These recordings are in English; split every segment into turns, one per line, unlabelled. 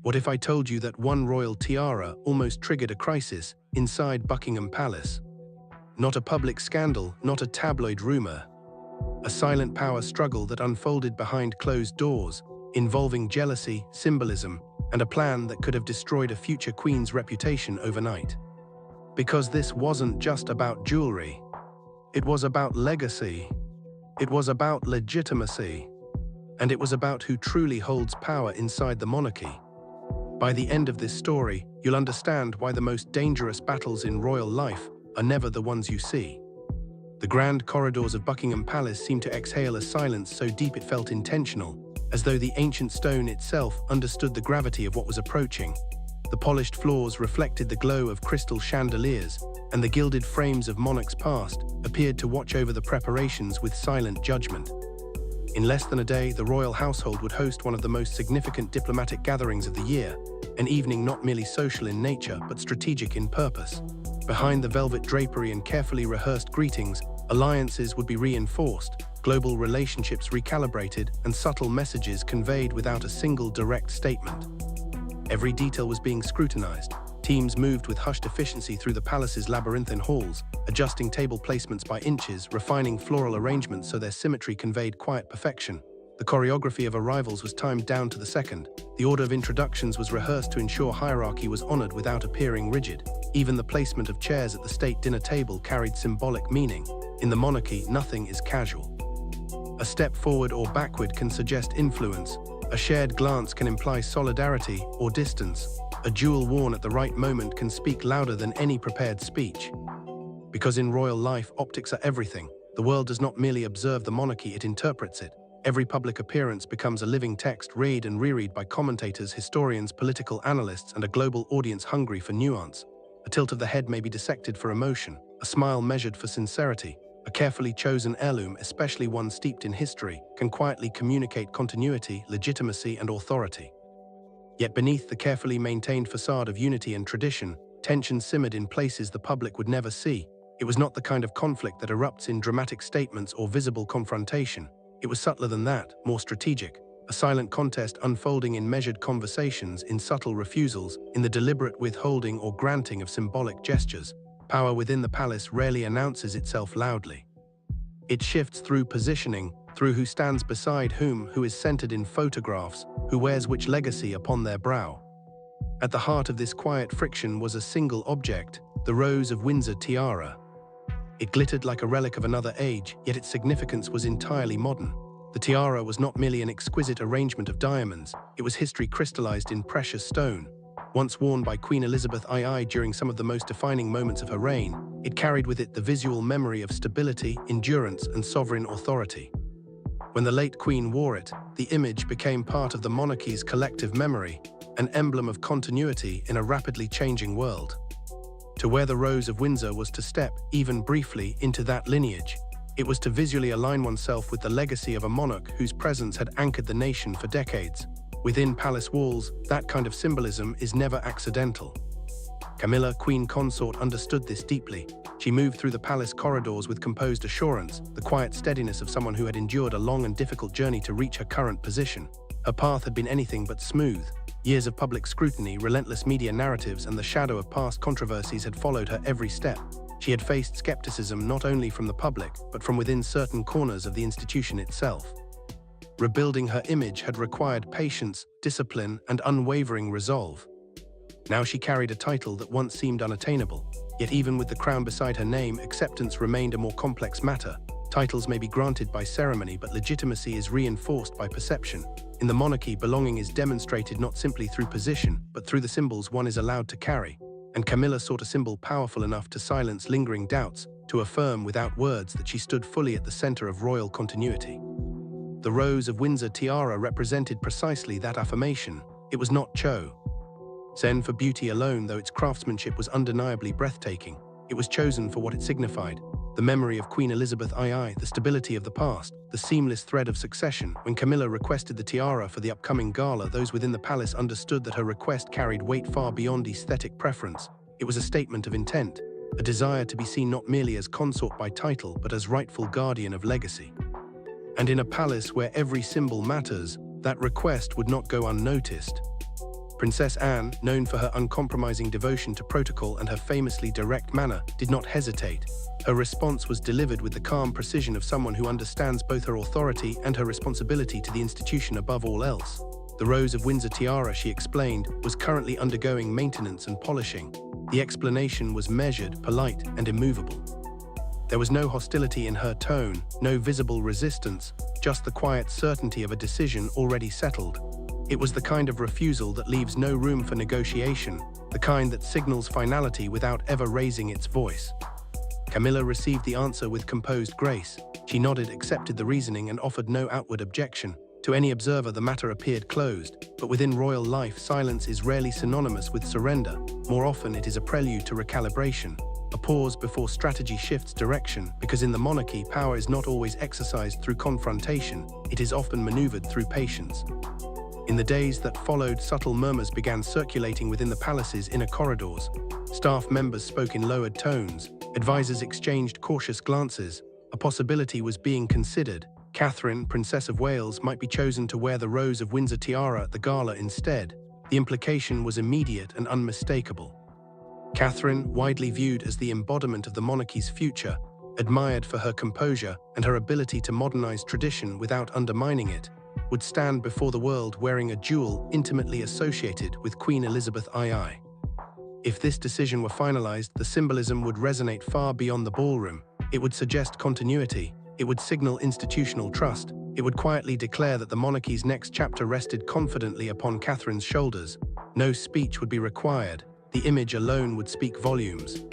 What if I told you that one royal tiara almost triggered a crisis inside Buckingham Palace? Not a public scandal, not a tabloid rumor. A silent power struggle that unfolded behind closed doors, involving jealousy, symbolism, and a plan that could have destroyed a future queen's reputation overnight. Because this wasn't just about jewelry. It was about legacy. It was about legitimacy. And it was about who truly holds power inside the monarchy. By the end of this story, you'll understand why the most dangerous battles in royal life are never the ones you see. The grand corridors of Buckingham Palace seemed to exhale a silence so deep it felt intentional, as though the ancient stone itself understood the gravity of what was approaching. The polished floors reflected the glow of crystal chandeliers, and the gilded frames of monarchs past appeared to watch over the preparations with silent judgment. In less than a day, the royal household would host one of the most significant diplomatic gatherings of the year, an evening not merely social in nature, but strategic in purpose. Behind the velvet drapery and carefully rehearsed greetings, alliances would be reinforced, global relationships recalibrated, and subtle messages conveyed without a single direct statement. Every detail was being scrutinized. Teams moved with hushed efficiency through the palace's labyrinthine halls, adjusting table placements by inches, refining floral arrangements so their symmetry conveyed quiet perfection. The choreography of arrivals was timed down to the second. The order of introductions was rehearsed to ensure hierarchy was honored without appearing rigid. Even the placement of chairs at the state dinner table carried symbolic meaning. In the monarchy, nothing is casual. A step forward or backward can suggest influence. A shared glance can imply solidarity or distance. A jewel worn at the right moment can speak louder than any prepared speech. Because in royal life, optics are everything. The world does not merely observe the monarchy, it interprets it. Every public appearance becomes a living text, read and reread by commentators, historians, political analysts, and a global audience hungry for nuance. A tilt of the head may be dissected for emotion, a smile measured for sincerity. A carefully chosen heirloom, especially one steeped in history, can quietly communicate continuity, legitimacy, and authority. Yet beneath the carefully maintained facade of unity and tradition, tension simmered in places the public would never see. It was not the kind of conflict that erupts in dramatic statements or visible confrontation. It was subtler than that, more strategic. A silent contest unfolding in measured conversations, in subtle refusals, in the deliberate withholding or granting of symbolic gestures. Power within the palace rarely announces itself loudly. It shifts through positioning, through who stands beside whom, who is centered in photographs, who wears which legacy upon their brow. At the heart of this quiet friction was a single object, the Rose of Windsor tiara. It glittered like a relic of another age, yet its significance was entirely modern. The tiara was not merely an exquisite arrangement of diamonds, it was history crystallized in precious stone. Once worn by Queen Elizabeth II during some of the most defining moments of her reign, it carried with it the visual memory of stability, endurance, and sovereign authority. When the late Queen wore it, the image became part of the monarchy's collective memory, an emblem of continuity in a rapidly changing world. To wear the Rose of Windsor was to step, even briefly, into that lineage. It was to visually align oneself with the legacy of a monarch whose presence had anchored the nation for decades. Within palace walls, that kind of symbolism is never accidental. Camilla, Queen Consort, understood this deeply. She moved through the palace corridors with composed assurance, the quiet steadiness of someone who had endured a long and difficult journey to reach her current position. Her path had been anything but smooth. Years of public scrutiny, relentless media narratives, and the shadow of past controversies had followed her every step. She had faced skepticism not only from the public, but from within certain corners of the institution itself. Rebuilding her image had required patience, discipline, and unwavering resolve. Now she carried a title that once seemed unattainable. Yet even with the crown beside her name, acceptance remained a more complex matter. Titles may be granted by ceremony, but legitimacy is reinforced by perception. In the monarchy, belonging is demonstrated not simply through position, but through the symbols one is allowed to carry. And Camilla sought a symbol powerful enough to silence lingering doubts, to affirm without words that she stood fully at the center of royal continuity. The Rose of Windsor tiara represented precisely that affirmation. It was not show. Zen for beauty alone, though its craftsmanship was undeniably breathtaking. It was chosen for what it signified. The memory of Queen Elizabeth II, the stability of the past, the seamless thread of succession. When Camilla requested the tiara for the upcoming gala, those within the palace understood that her request carried weight far beyond aesthetic preference. It was a statement of intent, a desire to be seen not merely as consort by title, but as rightful guardian of legacy. And in a palace where every symbol matters, that request would not go unnoticed. Princess Anne, known for her uncompromising devotion to protocol and her famously direct manner, did not hesitate. Her response was delivered with the calm precision of someone who understands both her authority and her responsibility to the institution above all else. The Rose of Windsor tiara, she explained, was currently undergoing maintenance and polishing. The explanation was measured, polite, and immovable. There was no hostility in her tone, no visible resistance, just the quiet certainty of a decision already settled. It was the kind of refusal that leaves no room for negotiation, the kind that signals finality without ever raising its voice. Camilla received the answer with composed grace. She nodded, accepted the reasoning, and offered no outward objection. To any observer, the matter appeared closed, but within royal life, silence is rarely synonymous with surrender. More often, it is a prelude to recalibration, a pause before strategy shifts direction, because in the monarchy, power is not always exercised through confrontation, it is often maneuvered through patience. In the days that followed, subtle murmurs began circulating within the palace's inner corridors. Staff members spoke in lowered tones, advisors exchanged cautious glances. A possibility was being considered. Catherine, Princess of Wales, might be chosen to wear the Rose of Windsor tiara at the gala instead. The implication was immediate and unmistakable. Catherine, widely viewed as the embodiment of the monarchy's future, admired for her composure and her ability to modernize tradition without undermining it, would stand before the world wearing a jewel intimately associated with Queen Elizabeth II. If this decision were finalized, the symbolism would resonate far beyond the ballroom. It would suggest continuity. It would signal institutional trust. It would quietly declare that the monarchy's next chapter rested confidently upon Catherine's shoulders. No speech would be required. The image alone would speak volumes.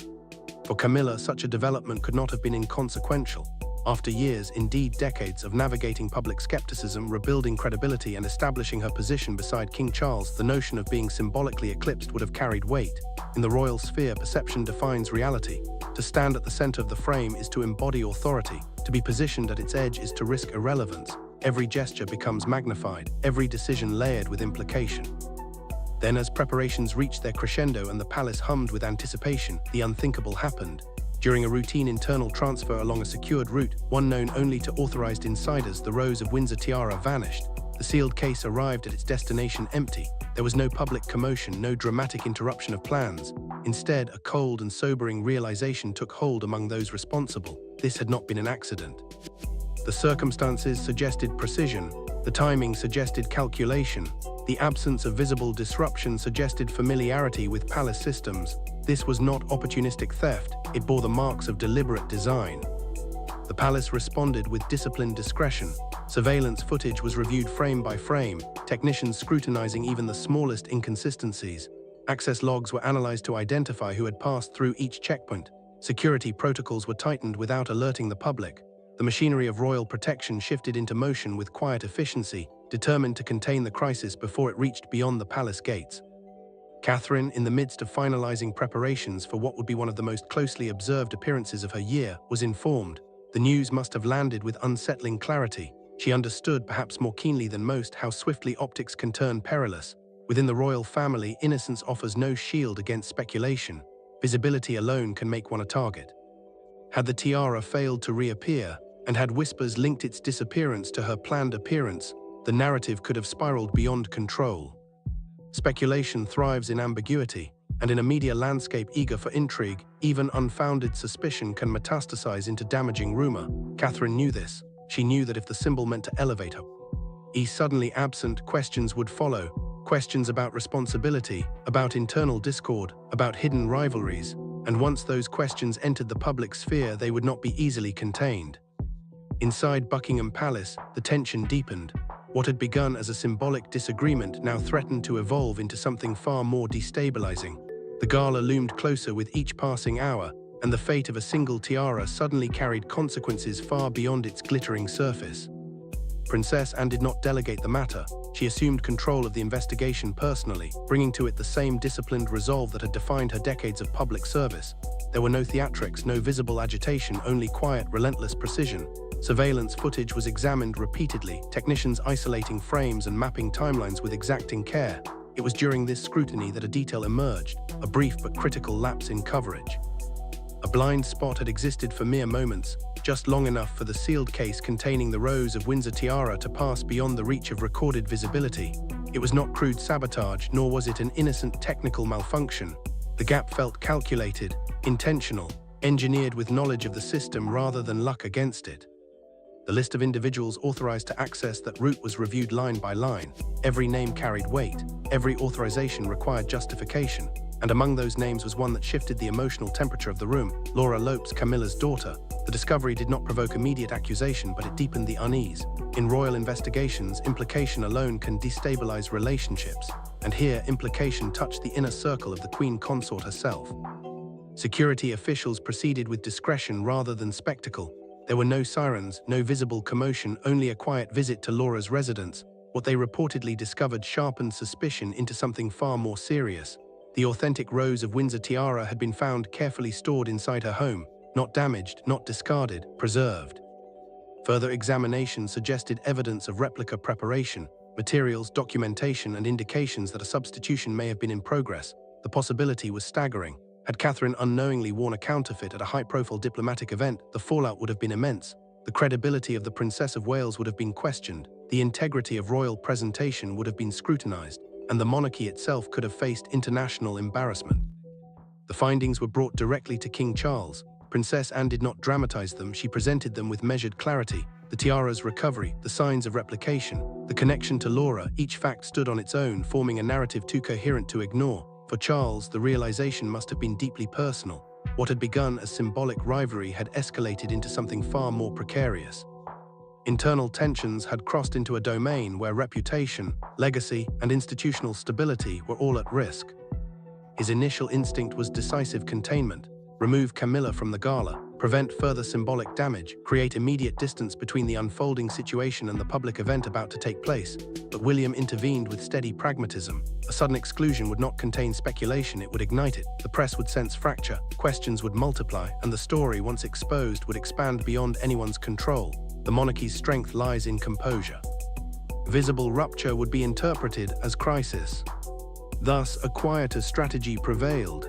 For Camilla, such a development could not have been inconsequential. After years, indeed decades, of navigating public skepticism, rebuilding credibility, and establishing her position beside King Charles, the notion of being symbolically eclipsed would have carried weight. In the royal sphere, perception defines reality. To stand at the center of the frame is to embody authority. To be positioned at its edge is to risk irrelevance. Every gesture becomes magnified, every decision layered with implication. Then, as preparations reached their crescendo and the palace hummed with anticipation, the unthinkable happened. During a routine internal transfer along a secured route, one known only to authorized insiders, the Rose of Windsor tiara vanished. The sealed case arrived at its destination empty. There was no public commotion, no dramatic interruption of plans. Instead, a cold and sobering realization took hold among those responsible. This had not been an accident. The circumstances suggested precision. The timing suggested calculation. The absence of visible disruption suggested familiarity with palace systems. This was not opportunistic theft. It bore the marks of deliberate design. The palace responded with disciplined discretion. Surveillance footage was reviewed frame by frame, technicians scrutinizing even the smallest inconsistencies. Access logs were analyzed to identify who had passed through each checkpoint. Security protocols were tightened without alerting the public. The machinery of royal protection shifted into motion with quiet efficiency, determined to contain the crisis before it reached beyond the palace gates. Catherine, in the midst of finalizing preparations for what would be one of the most closely observed appearances of her year, was informed. The news must have landed with unsettling clarity. She understood, perhaps more keenly than most, how swiftly optics can turn perilous. Within the royal family, innocence offers no shield against speculation. Visibility alone can make one a target. Had the tiara failed to reappear, and had whispers linked its disappearance to her planned appearance, the narrative could have spiraled beyond control. Speculation thrives in ambiguity, and in a media landscape eager for intrigue, even unfounded suspicion can metastasize into damaging rumor. Catherine knew this. She knew that if the symbol meant to elevate her, suddenly absent, questions would follow. Questions about responsibility, about internal discord, about hidden rivalries. And once those questions entered the public sphere, they would not be easily contained. Inside Buckingham Palace, the tension deepened. What had begun as a symbolic disagreement now threatened to evolve into something far more destabilizing. The gala loomed closer with each passing hour, and the fate of a single tiara suddenly carried consequences far beyond its glittering surface. Princess Anne did not delegate the matter. She assumed control of the investigation personally, bringing to it the same disciplined resolve that had defined her decades of public service. There were no theatrics, no visible agitation, only quiet, relentless precision. Surveillance footage was examined repeatedly, technicians isolating frames and mapping timelines with exacting care. It was during this scrutiny that a detail emerged, a brief but critical lapse in coverage. A blind spot had existed for mere moments, just long enough for the sealed case containing the Rose of Windsor tiara to pass beyond the reach of recorded visibility. It was not crude sabotage, nor was it an innocent technical malfunction. The gap felt calculated, intentional, engineered with knowledge of the system rather than luck against it. The list of individuals authorized to access that route was reviewed line by line. Every name carried weight, every authorization required justification, and among those names was one that shifted the emotional temperature of the room: Laura Lopes, Camilla's daughter. The discovery did not provoke immediate accusation, but it deepened the unease. In royal investigations, implication alone can destabilize relationships, and here implication touched the inner circle of the Queen Consort herself. Security officials proceeded with discretion rather than spectacle. There were no sirens, no visible commotion, only a quiet visit to Laura's residence. What they reportedly discovered sharpened suspicion into something far more serious. The authentic Rose of Windsor tiara had been found carefully stored inside her home, not damaged, not discarded, preserved. Further examination suggested evidence of replica preparation, materials, documentation, and indications that a substitution may have been in progress. The possibility was staggering. Had Catherine unknowingly worn a counterfeit at a high-profile diplomatic event, the fallout would have been immense. The credibility of the Princess of Wales would have been questioned, the integrity of royal presentation would have been scrutinized, and the monarchy itself could have faced international embarrassment. The findings were brought directly to King Charles. Princess Anne did not dramatize them, she presented them with measured clarity. The tiara's recovery, the signs of replication, the connection to Laura, each fact stood on its own, forming a narrative too coherent to ignore. For Charles, the realization must have been deeply personal. What had begun as symbolic rivalry had escalated into something far more precarious. Internal tensions had crossed into a domain where reputation, legacy, and institutional stability were all at risk. His initial instinct was decisive containment: remove Camilla from the gala, prevent further symbolic damage, create immediate distance between the unfolding situation and the public event about to take place. But William intervened with steady pragmatism. A sudden exclusion would not contain speculation, it would ignite it. The press would sense fracture, questions would multiply, and the story, once exposed, would expand beyond anyone's control. The monarchy's strength lies in composure. Visible rupture would be interpreted as crisis. Thus, a quieter strategy prevailed.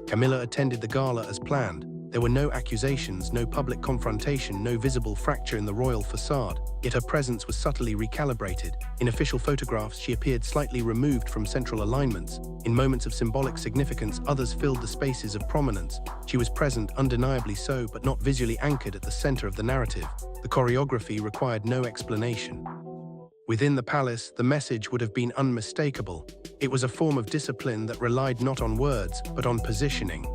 Camilla attended the gala as planned. There were no accusations, no public confrontation, no visible fracture in the royal facade, yet her presence was subtly recalibrated. In official photographs, she appeared slightly removed from central alignments. In moments of symbolic significance, others filled the spaces of prominence. She was present, undeniably so, but not visually anchored at the center of the narrative. The choreography required no explanation. Within the palace, the message would have been unmistakable. It was a form of discipline that relied not on words, but on positioning.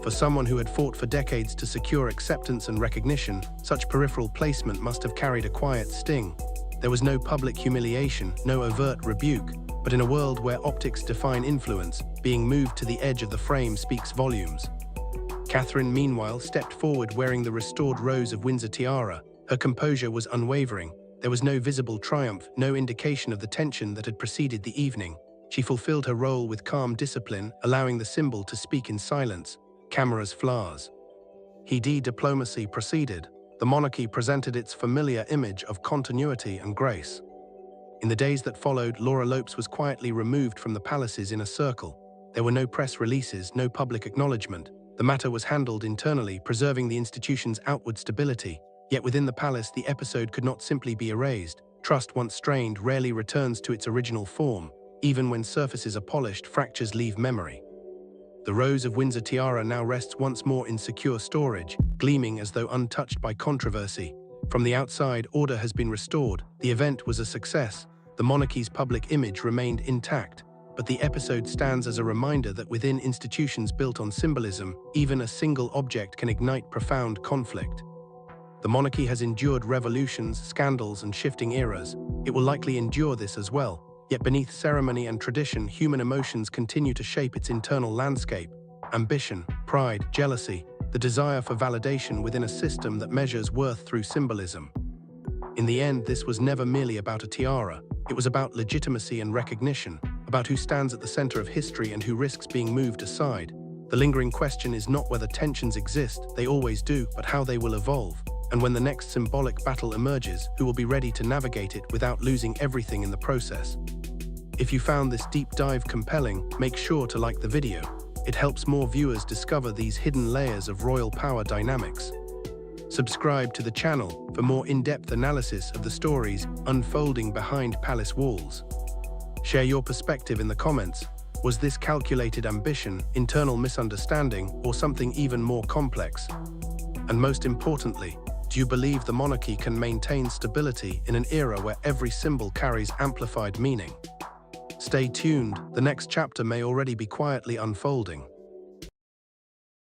For someone who had fought for decades to secure acceptance and recognition, such peripheral placement must have carried a quiet sting. There was no public humiliation, no overt rebuke, but in a world where optics define influence, being moved to the edge of the frame speaks volumes. Catherine, meanwhile, stepped forward wearing the restored Rose of Windsor tiara. Her composure was unwavering. There was no visible triumph, no indication of the tension that had preceded the evening. She fulfilled her role with calm discipline, allowing the symbol to speak in silence. Cameras flaws. Diplomacy proceeded. The monarchy presented its familiar image of continuity and grace. In the days that followed, Laura Lopes was quietly removed from the palace's inner circle. There were no press releases, no public acknowledgement. The matter was handled internally, preserving the institution's outward stability. Yet within the palace, the episode could not simply be erased. Trust, once strained, rarely returns to its original form. Even when surfaces are polished, fractures leave memory. The Rose of Windsor tiara now rests once more in secure storage, gleaming as though untouched by controversy. From the outside, order has been restored. The event was a success. The monarchy's public image remained intact. But the episode stands as a reminder that within institutions built on symbolism, even a single object can ignite profound conflict. The monarchy has endured revolutions, scandals, and shifting eras. It will likely endure this as well. Yet beneath ceremony and tradition, human emotions continue to shape its internal landscape. Ambition, pride, jealousy, the desire for validation within a system that measures worth through symbolism. In the end, this was never merely about a tiara. It was about legitimacy and recognition, about who stands at the center of history and who risks being moved aside. The lingering question is not whether tensions exist, they always do, but how they will evolve. And when the next symbolic battle emerges, who will be ready to navigate it without losing everything in the process? If you found this deep dive compelling, make sure to like the video. It helps more viewers discover these hidden layers of royal power dynamics. Subscribe to the channel for more in-depth analysis of the stories unfolding behind palace walls. Share your perspective in the comments. Was this calculated ambition, internal misunderstanding, or something even more complex? And most importantly, do you believe the monarchy can maintain stability in an era where every symbol carries amplified meaning? Stay tuned, the next chapter may already be quietly unfolding.